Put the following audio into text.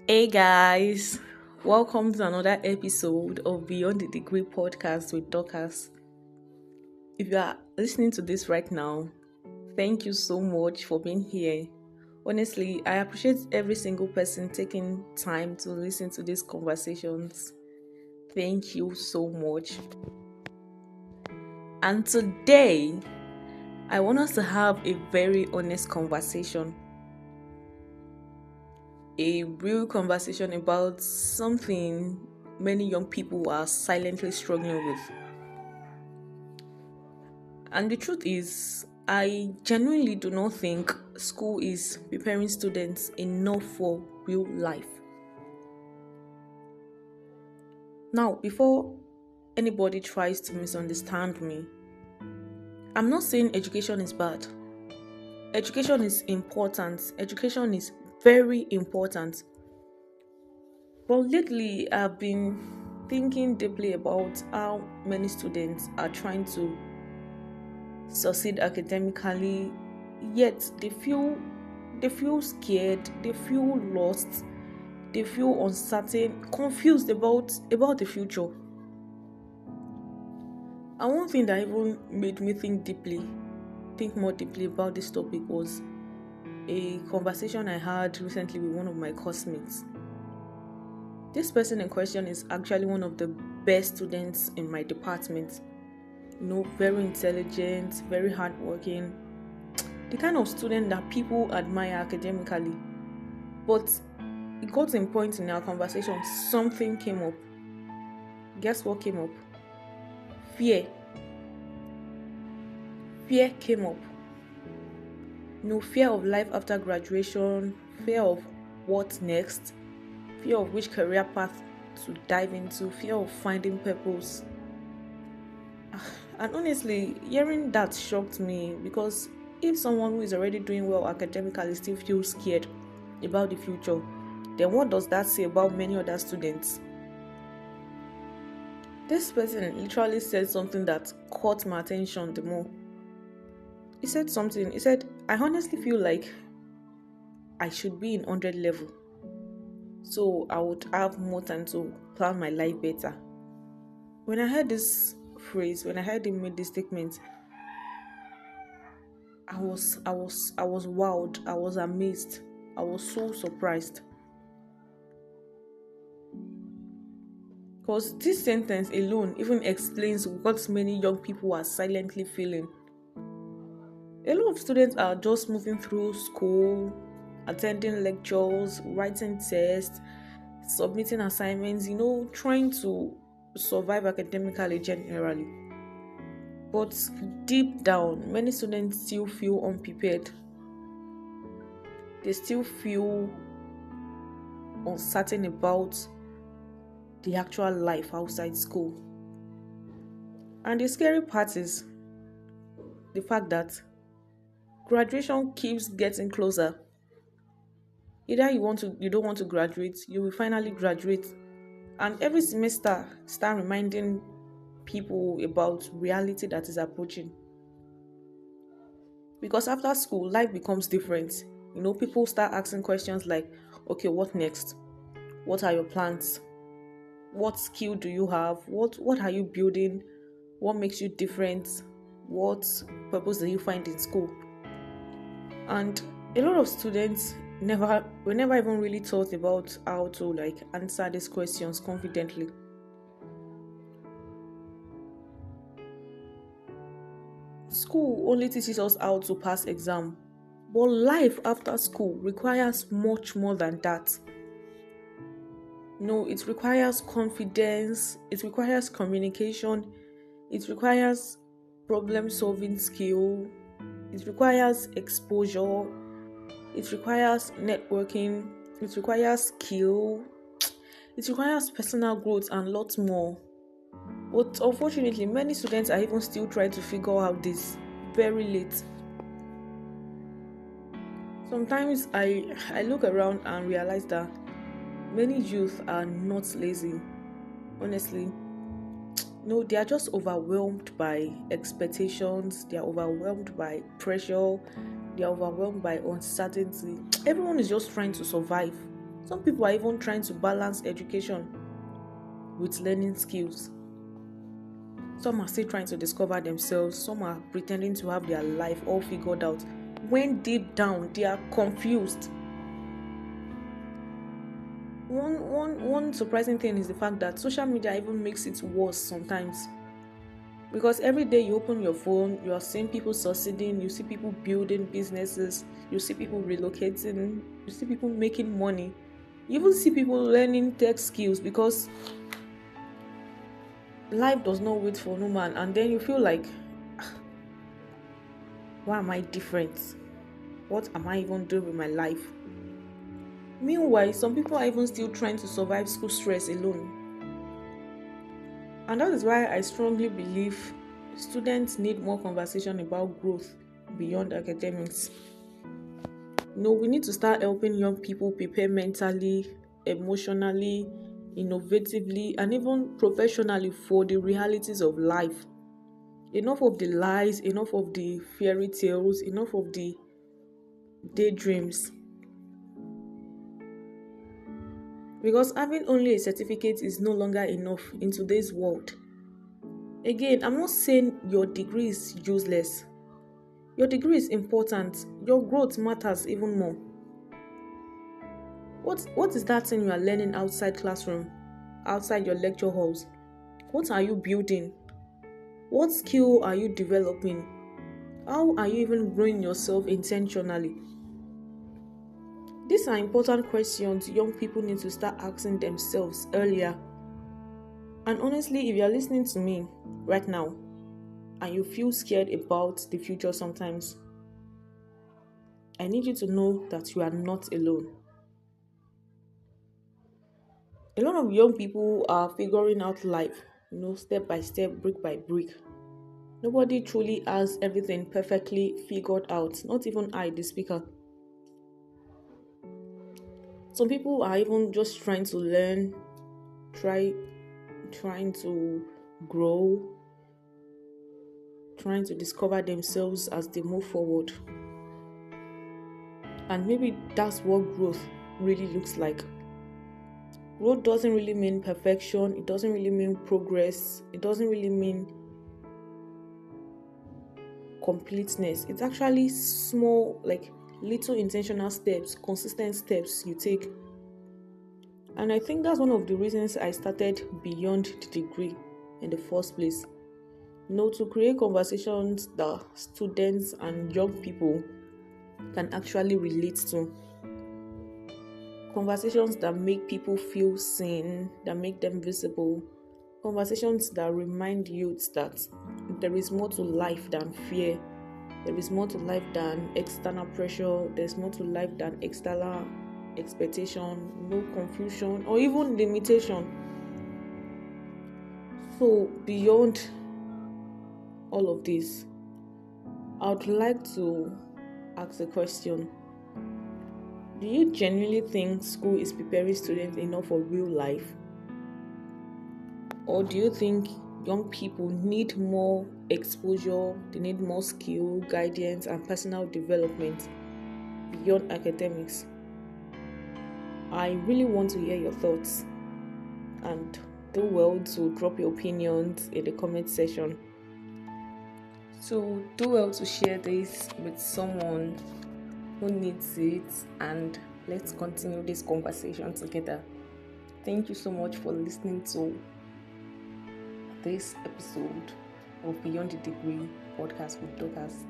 Hey guys, welcome to another episode of Beyond the Degree podcast with Dorcas. If you are listening to this right now, thank you so much for being here. Honestly, I appreciate every single person taking time to listen to these conversations. Thank you so much. And today, I want us to have a very honest conversation. A real conversation about something many young people are silently struggling with. And the truth is, I genuinely do not think school is preparing students enough for real life. Now, before anybody tries to misunderstand me, I'm not saying education is bad. Education is important. Education is very important. But lately, I've been thinking deeply about how many students are trying to succeed academically, yet they feel scared, they feel lost, they feel uncertain, confused about the future. And one thing that even made me think more deeply about this topic was a conversation I had recently with one of my classmates. This person in question is actually one of the best students in my department. Very intelligent, very hardworking, the kind of student that people admire academically. But it got to a point in our conversation, something came up. Guess what came up? Fear. Fear came up. Fear of life after graduation, fear of what next, fear of which career path to dive into, fear of finding purpose. And honestly, hearing that shocked me, because if someone who is already doing well academically still feels scared about the future, then what does that say about many other students? This person literally said something that caught my attention the more. He said, I honestly feel like I should be in 100 level, so I would have more time to plan my life better. When I heard this phrase, when I heard him make this statement, I was wowed, I was amazed, I was so surprised. Because this sentence alone even explains what many young people are silently feeling. A lot of students are just moving through school, attending lectures, writing tests, submitting assignments, trying to survive academically generally. But deep down, many students still feel unprepared. They still feel uncertain about the actual life outside school. And the scary part is the fact that graduation keeps getting closer. Either you don't want to graduate, you will finally graduate. And every semester start reminding people about reality that is approaching. Because after school, life becomes different. People start asking questions like, okay, what next? What are your plans? What skill do you have? What are you building? What makes you different? What purpose do you find in school? And a lot of students never even really thought about how to answer these questions confidently. School only teaches us how to pass exam, but life after school requires much more than that. It requires confidence, it requires communication, it requires problem solving skill, it requires exposure, it requires networking, it requires skill, it requires personal growth and lots more. But unfortunately, many students are even still trying to figure out this very late. Sometimes I look around and realize that many youth are not lazy. Honestly, no, they are just overwhelmed by expectations, they are overwhelmed by pressure, they are overwhelmed by uncertainty. Everyone is just trying to survive. Some people are even trying to balance education with learning skills. Some are still trying to discover themselves. Some are pretending to have their life all figured out, when deep down they are confused. One surprising thing is the fact that social media even makes it worse sometimes. Because every day you open your phone, you are seeing people succeeding, you see people building businesses, you see people relocating, you see people making money. You even see people learning tech skills, because life does not wait for no man. And then you feel like, why am I different? What am I even doing with my life? Meanwhile, some people are even still trying to survive school stress alone. And that is why I strongly believe students need more conversation about growth beyond academics. We need to start helping young people prepare mentally, emotionally, innovatively, and even professionally for the realities of life. Enough of the lies, enough of the fairy tales, enough of the daydreams. Because having only a certificate is no longer enough in today's world. Again, I'm not saying your degree is useless. Your degree is important. Your growth matters even more. What is that thing you are learning outside classroom, outside your lecture halls? What are you building? What skill are you developing? How are you even growing yourself intentionally? These are important questions young people need to start asking themselves earlier. And honestly, if you are listening to me right now and you feel scared about the future sometimes, I need you to know that you are not alone. A lot of young people are figuring out life, step by step, brick by brick. Nobody truly has everything perfectly figured out, not even I, the speaker. Some people are even just trying to learn, trying to grow, trying to discover themselves as they move forward. And maybe that's what growth really looks like. Growth doesn't really mean perfection. It doesn't really mean progress. It doesn't really mean completeness. It's actually small, little intentional steps, consistent steps you take. And I think that's one of the reasons I started Beyond the Degree in the first place. To create conversations that students and young people can actually relate to. Conversations that make people feel seen, that make them visible. Conversations that remind youths that there is more to life than fear. There is more to life than external pressure. There's more to life than external expectation, no confusion, or even limitation. So beyond all of this, I would like to ask a question. Do you genuinely think school is preparing students enough for real life? Or do you think young people need more exposure, they need more skill, guidance, and personal development beyond academics? I really want to hear your thoughts, and do well to drop your opinions in the comment section. So do well to share this with someone who needs it, and let's continue this conversation together. Thank you so much for listening to this episode of Beyond the Degree podcast with Dorcas.